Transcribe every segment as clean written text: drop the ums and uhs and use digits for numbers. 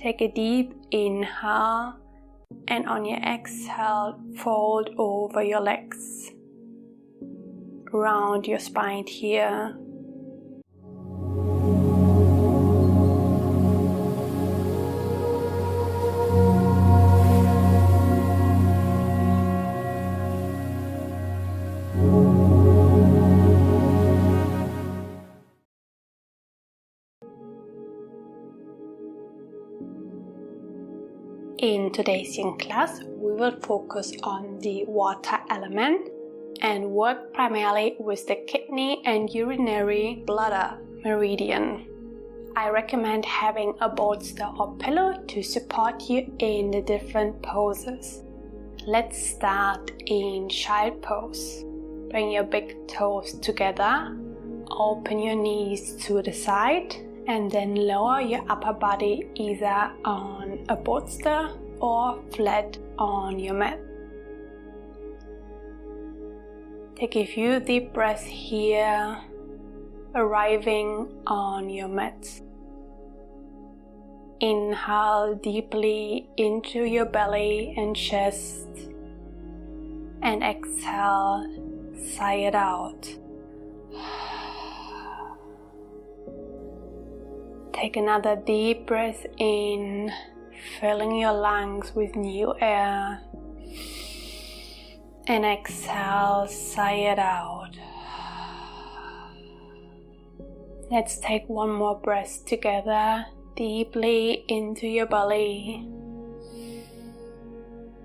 Take a deep inhale, and on your exhale, fold over your legs. Round your spine here. In today's Yin class, we will focus on the water element and work primarily with the kidney and urinary bladder meridian. I recommend having a bolster or pillow to support you in the different poses. Let's start in child pose. Bring your big toes together, open your knees to the side, and then lower your upper body either on a bolster or flat on your mat. Take a few deep breaths here, arriving on your mat. Inhale deeply into your belly and chest, and exhale, sigh it out. Take another deep breath in, filling your lungs with new air. And exhale, sigh it out. Let's take one more breath together, deeply into your belly.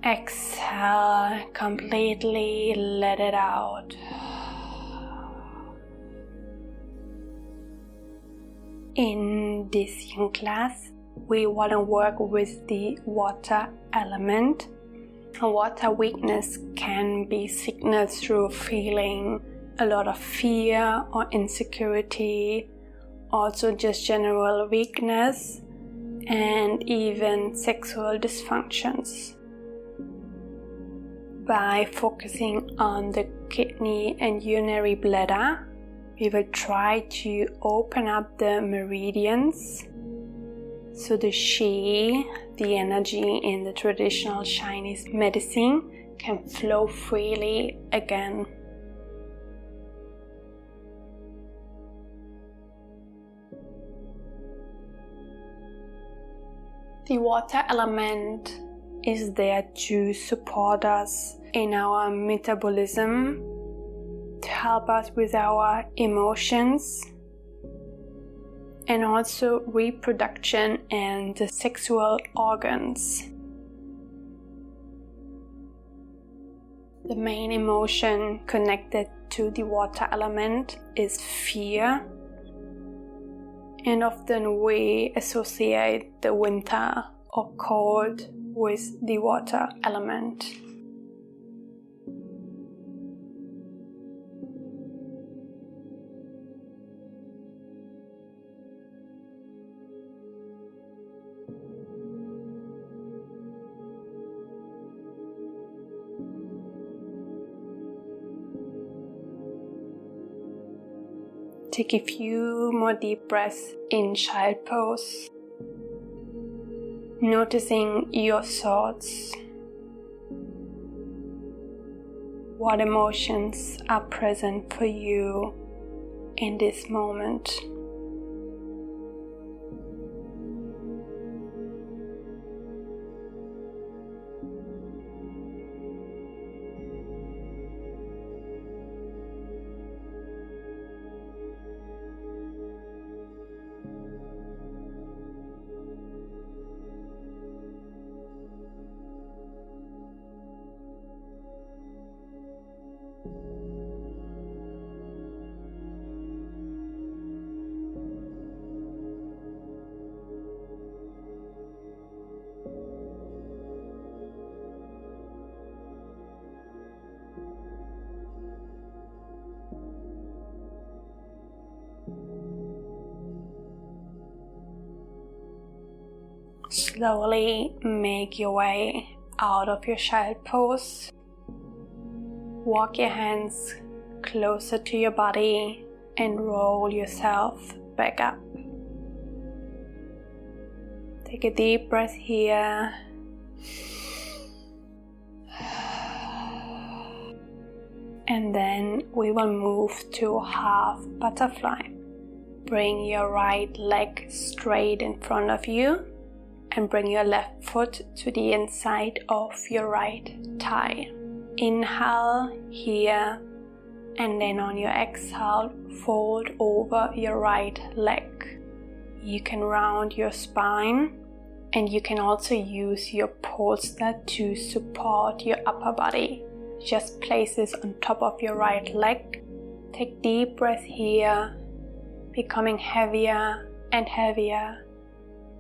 Exhale, completely let it out. In this Yin class, we want to work with the water element. Water weakness can be signaled through feeling a lot of fear or insecurity, also just general weakness, and even sexual dysfunctions. By focusing on the kidney and urinary bladder, we will try to open up the meridians so the Qi, the energy in the traditional Chinese medicine, can flow freely again. The water element is there to support us in our metabolism, to help us with our emotions, and also reproduction and the sexual organs. The main emotion connected to the water element is fear, and often we associate the winter or cold with the water element. Take a few more deep breaths in child pose, noticing your thoughts. What emotions are present for you in this moment? Slowly make your way out of your child pose. Walk your hands closer to your body and roll yourself back up. Take a deep breath here. And then we will move to half butterfly. Bring your right leg straight in front of you and bring your left foot to the inside of your right thigh. Inhale here, and then on your exhale, fold over your right leg. You can round your spine, and you can also use your bolster to support your upper body. Just place this on top of your right leg. Take deep breath here, becoming heavier and heavier,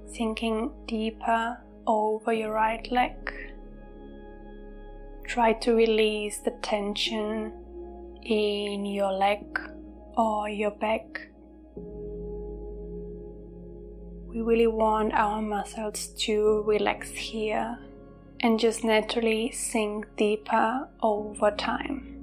sinking deeper over your right leg. Try to release the tension in your leg or your back. We really want our muscles to relax here and just naturally sink deeper over time.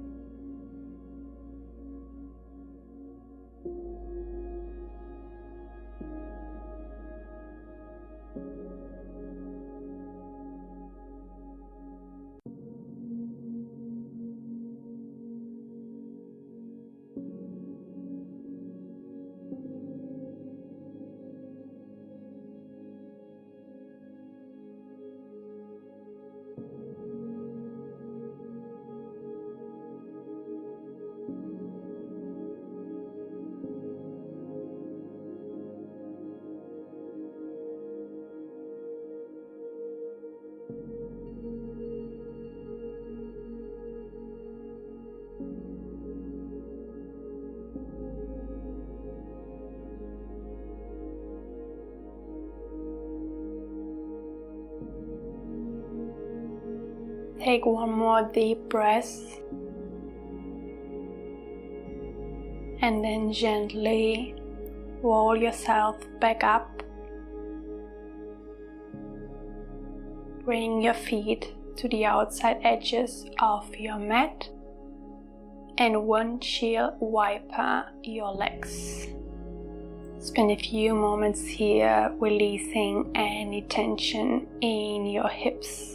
Take one more deep breath and then gently roll yourself back up. Bring your feet to the outside edges of your mat and windshield wiper your legs. Spend a few moments here releasing any tension in your hips.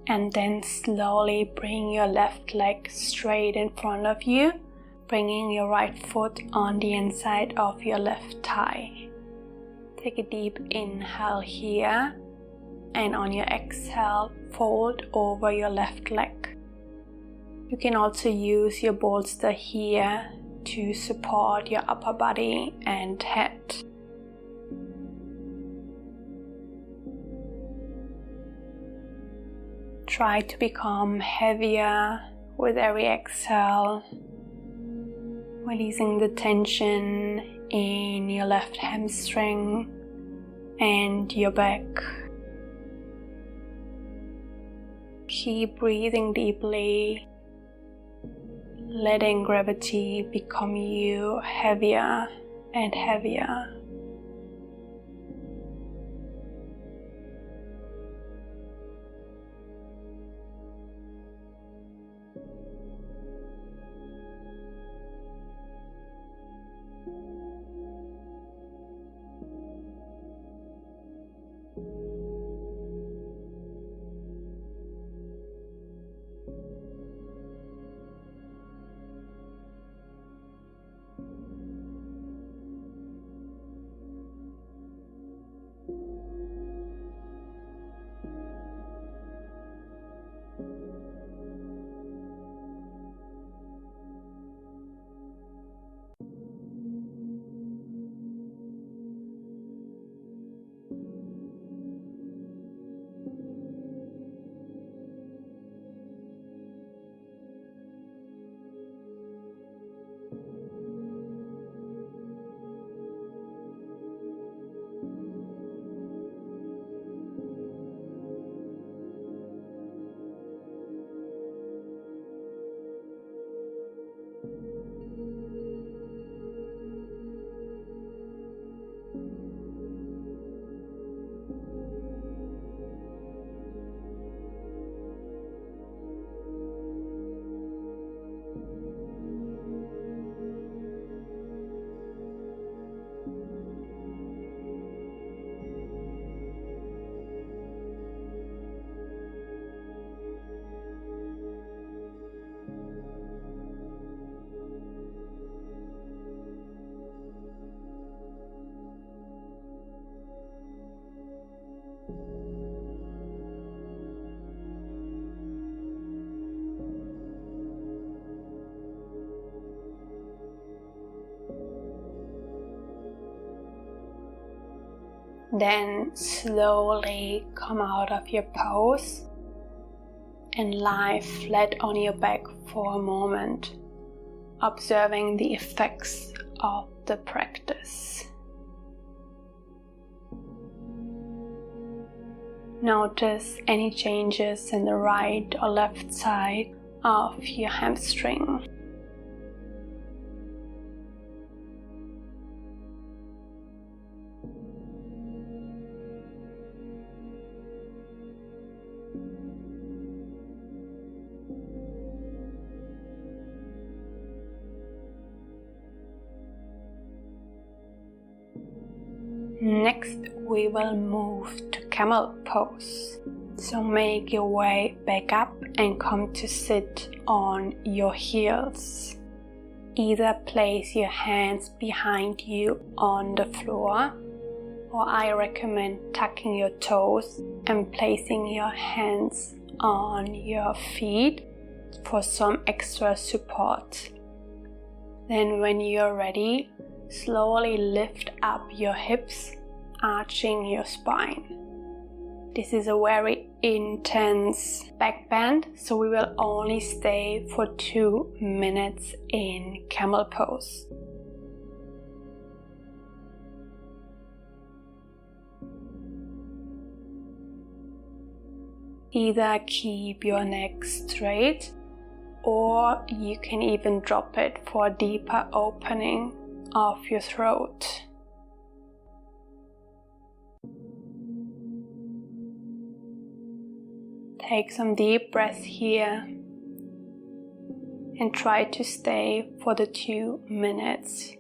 And then slowly bring your left leg straight in front of you, bringing your right foot on the inside of your left thigh. Take a deep inhale here, and on your exhale, fold over your left leg. You can also use your bolster here to support your upper body and head. Try to become heavier with every exhale, releasing the tension in your left hamstring and your back. Keep breathing deeply, letting gravity become you heavier and heavier. Then slowly come out of your pose and lie flat on your back for a moment, observing the effects of the practice. Notice any changes in the right or left side of your hamstring. Next, we will move to camel pose. So make your way back up and come to sit on your heels. Either place your hands behind you on the floor, or I recommend tucking your toes and placing your hands on your feet for some extra support. Then when you're ready, slowly lift up your hips, arching your spine. This is a very intense back bend, so we will only stay for 2 minutes in camel pose. Either keep your neck straight, or you can even drop it for a deeper opening of your throat. Take some deep breaths here and try to stay for the 2 minutes.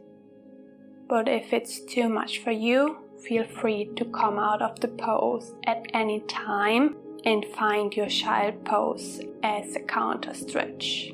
But if it's too much for you, feel free to come out of the pose at any time and find your child pose as a counter stretch.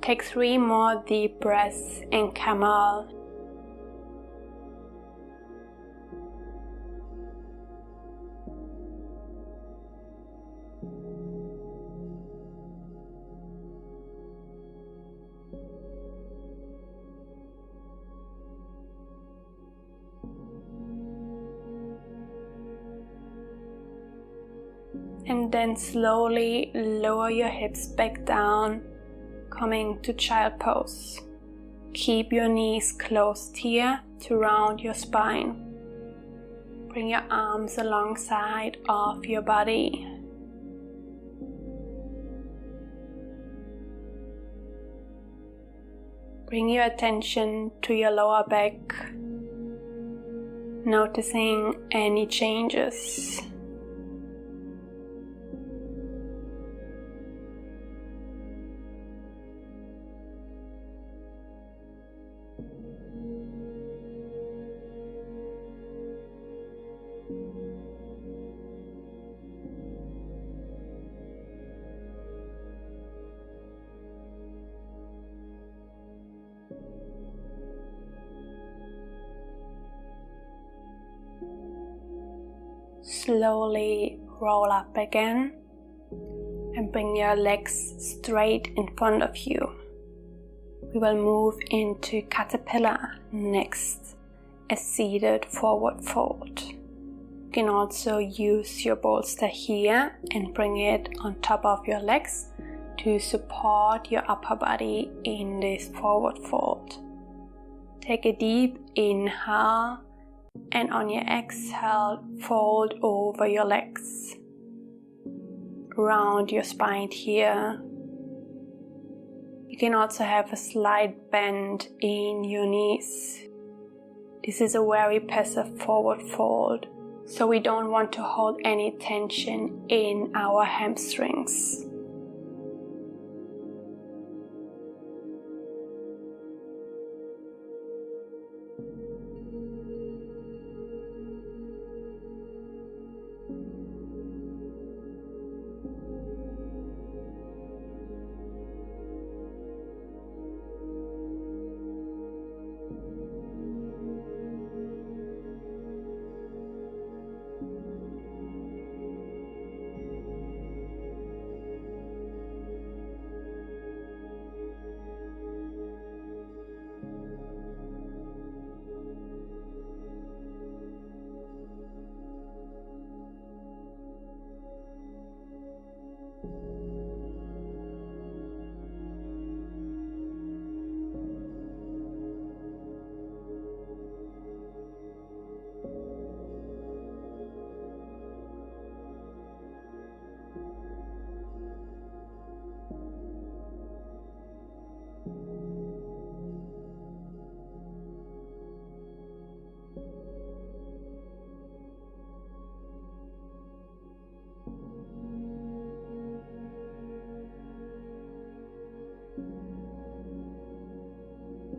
Take 3 more deep breaths in camel. And then slowly lower your hips back down, coming to child pose. Keep your knees closed here to round your spine. Bring your arms alongside of your body. Bring your attention to your lower back, noticing any changes. Slowly roll up again and bring your legs straight in front of you. We will move into caterpillar next, a seated forward fold. You can also use your bolster here and bring it on top of your legs to support your upper body in this forward fold. Take a deep inhale, and on your exhale, fold over your legs. Round your spine here. You can also have a slight bend in your knees. This is a very passive forward fold, so we don't want to hold any tension in our hamstrings.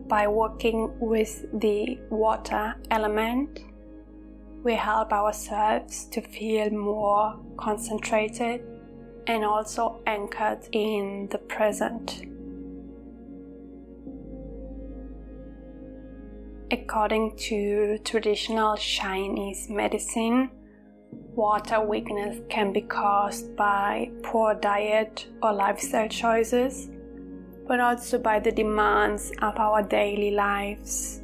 By working with the water element, we help ourselves to feel more concentrated and also anchored in the present. According to traditional Chinese medicine, water weakness can be caused by poor diet or lifestyle choices, but also by the demands of our daily lives.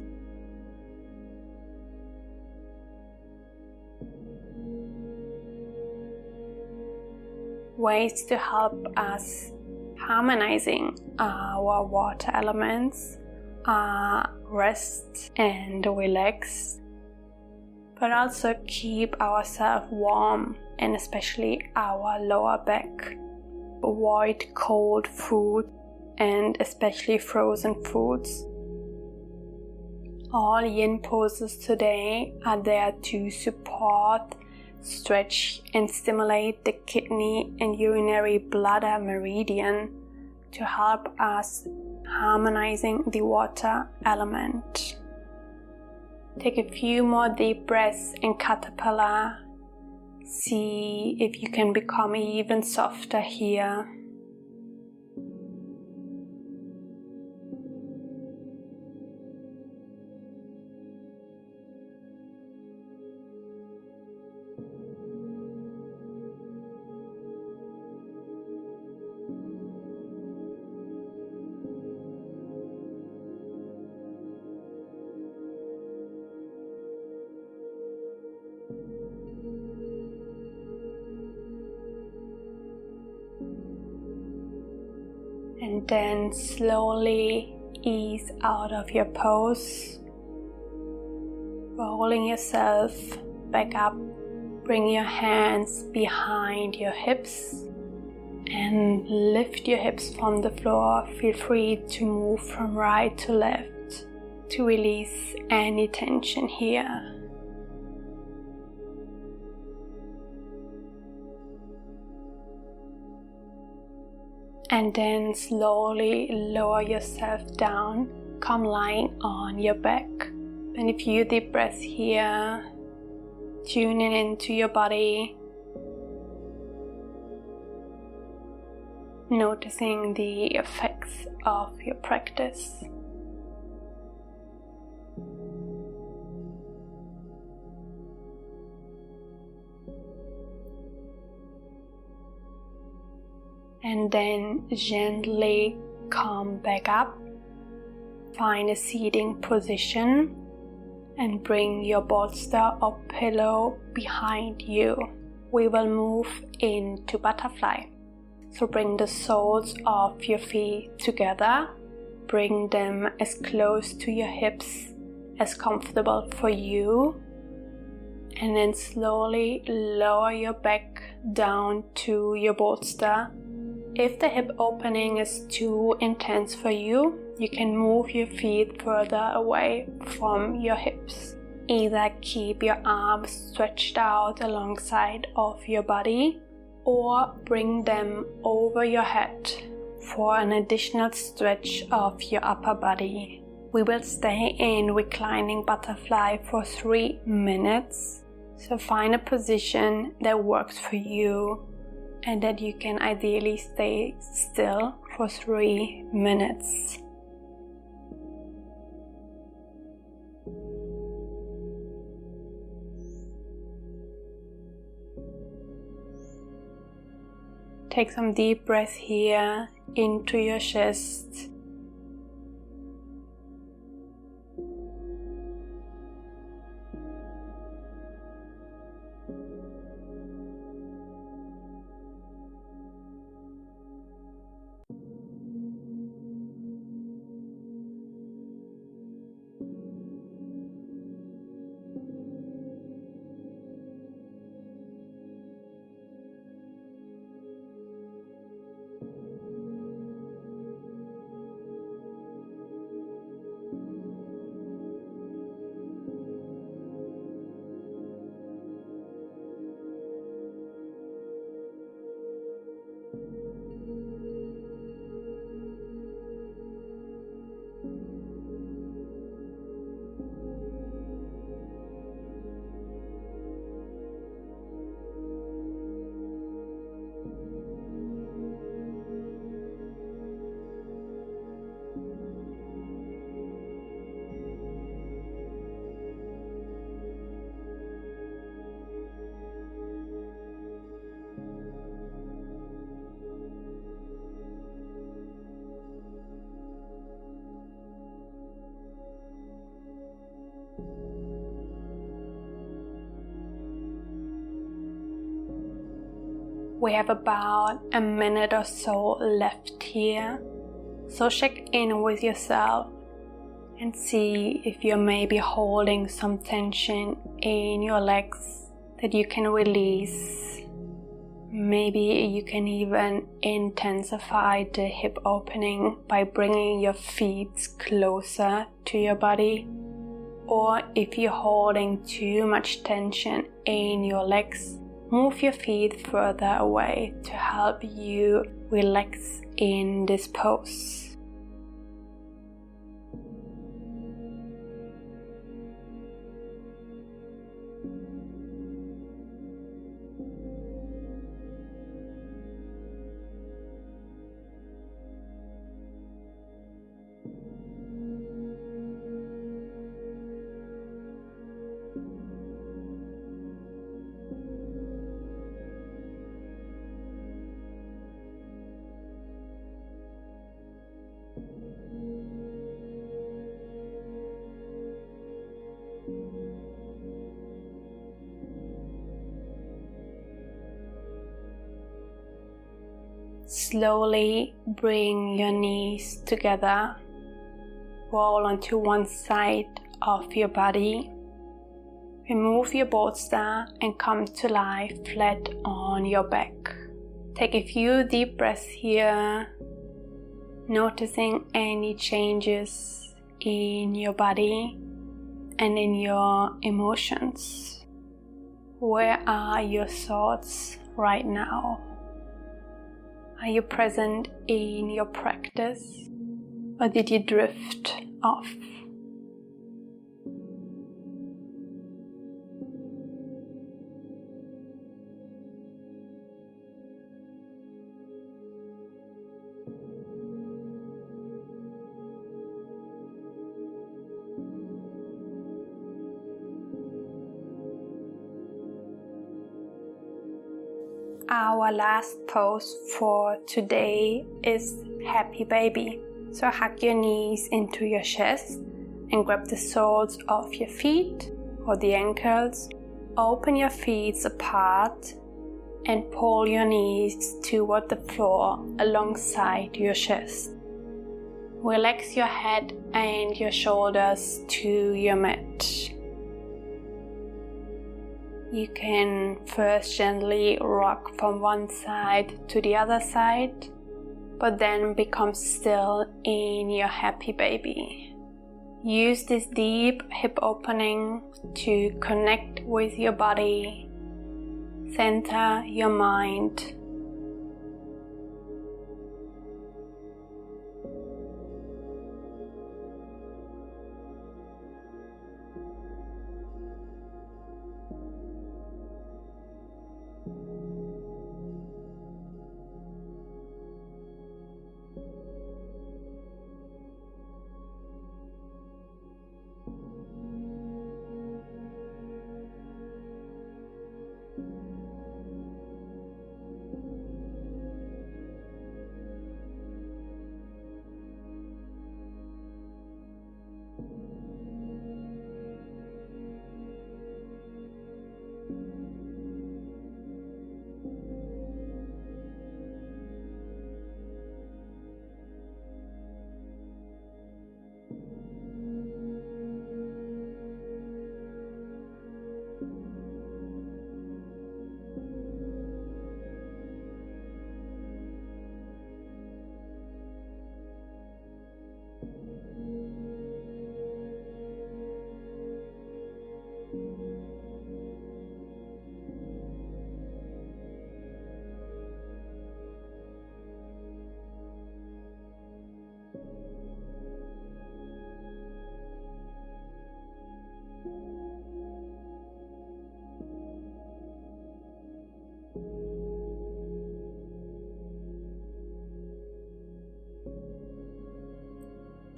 Ways to help us harmonizing our water elements are rest and relax, but also keep ourselves warm and especially our lower back. Avoid cold food and especially frozen foods. All yin poses today are there to support, stretch and stimulate the kidney and urinary bladder meridian to help us harmonizing the water element. Take a few more deep breaths in caterpillar. See if you can become even softer here. And then slowly ease out of your pose, rolling yourself back up. Bring your hands behind your hips and lift your hips from the floor. Feel free to move from right to left to release any tension here. And then slowly lower yourself down, come lying on your back. And a few deep breaths here, tuning into your body, noticing the effects of your practice. And then gently come back up, find a seating position and bring your bolster or pillow behind you. We will move into butterfly. So bring the soles of your feet together, bring them as close to your hips as comfortable for you, and then slowly lower your back down to your bolster If the hip opening is too intense for you, you can move your feet further away from your hips. Either keep your arms stretched out alongside of your body or bring them over your head for an additional stretch of your upper body. We will stay in reclining butterfly for 3 minutes, so find a position that works for you and that you can ideally stay still for 3 minutes. Take some deep breaths here into your chest. We have about a minute or so left here, so check in with yourself and see if you're maybe holding some tension in your legs that you can release. Maybe you can even intensify the hip opening by bringing your feet closer to your body. Or if you're holding too much tension in your legs, move your feet further away to help you relax in this pose. Slowly bring your knees together, roll onto one side of your body, remove your bolster and come to lie flat on your back. Take a few deep breaths here, noticing any changes in your body and in your emotions. Where are your thoughts right now? Are you present in your practice, or did you drift off? Our last pose for today is Happy Baby. So hug your knees into your chest and grab the soles of your feet or the ankles. Open your feet apart and pull your knees toward the floor alongside your chest. Relax your head and your shoulders to your mat. You can first gently rock from one side to the other side but then become still in your happy baby. Use this deep hip opening to connect with your body, center your mind.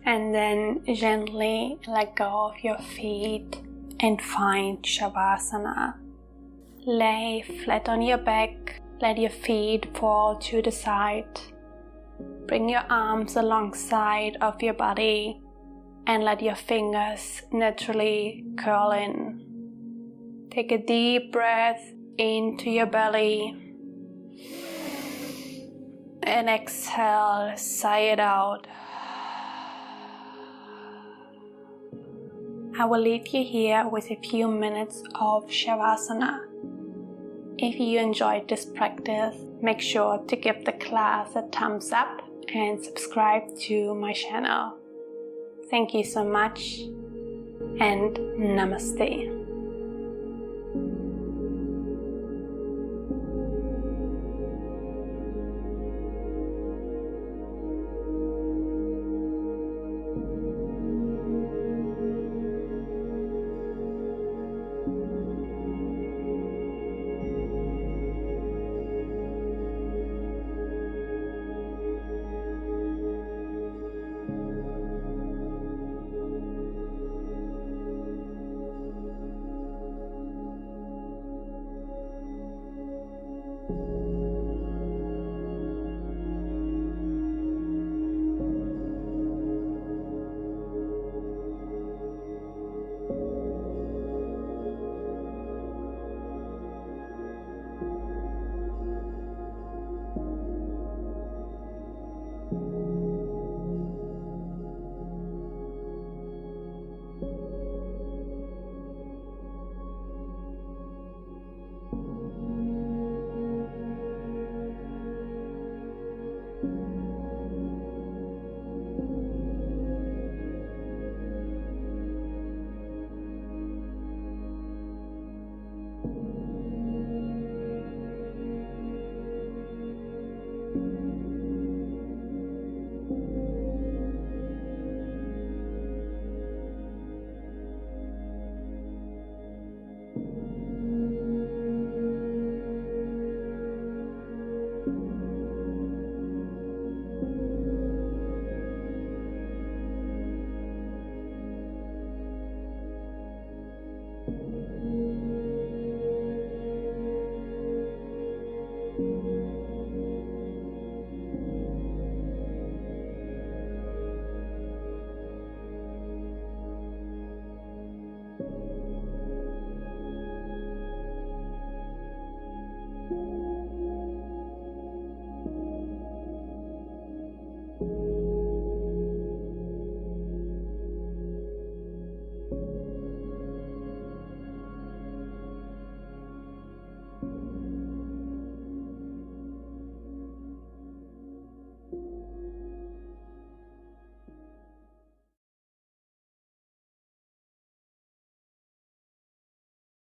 And then gently let go of your feet and find Shavasana. Lay flat on your back, let your feet fall to the side. Bring your arms alongside of your body and let your fingers naturally curl in. Take a deep breath into your belly and exhale, sigh it out. I will leave you here with a few minutes of Shavasana. If you enjoyed this practice, make sure to give the class a thumbs up and subscribe to my channel. Thank you so much and Namaste.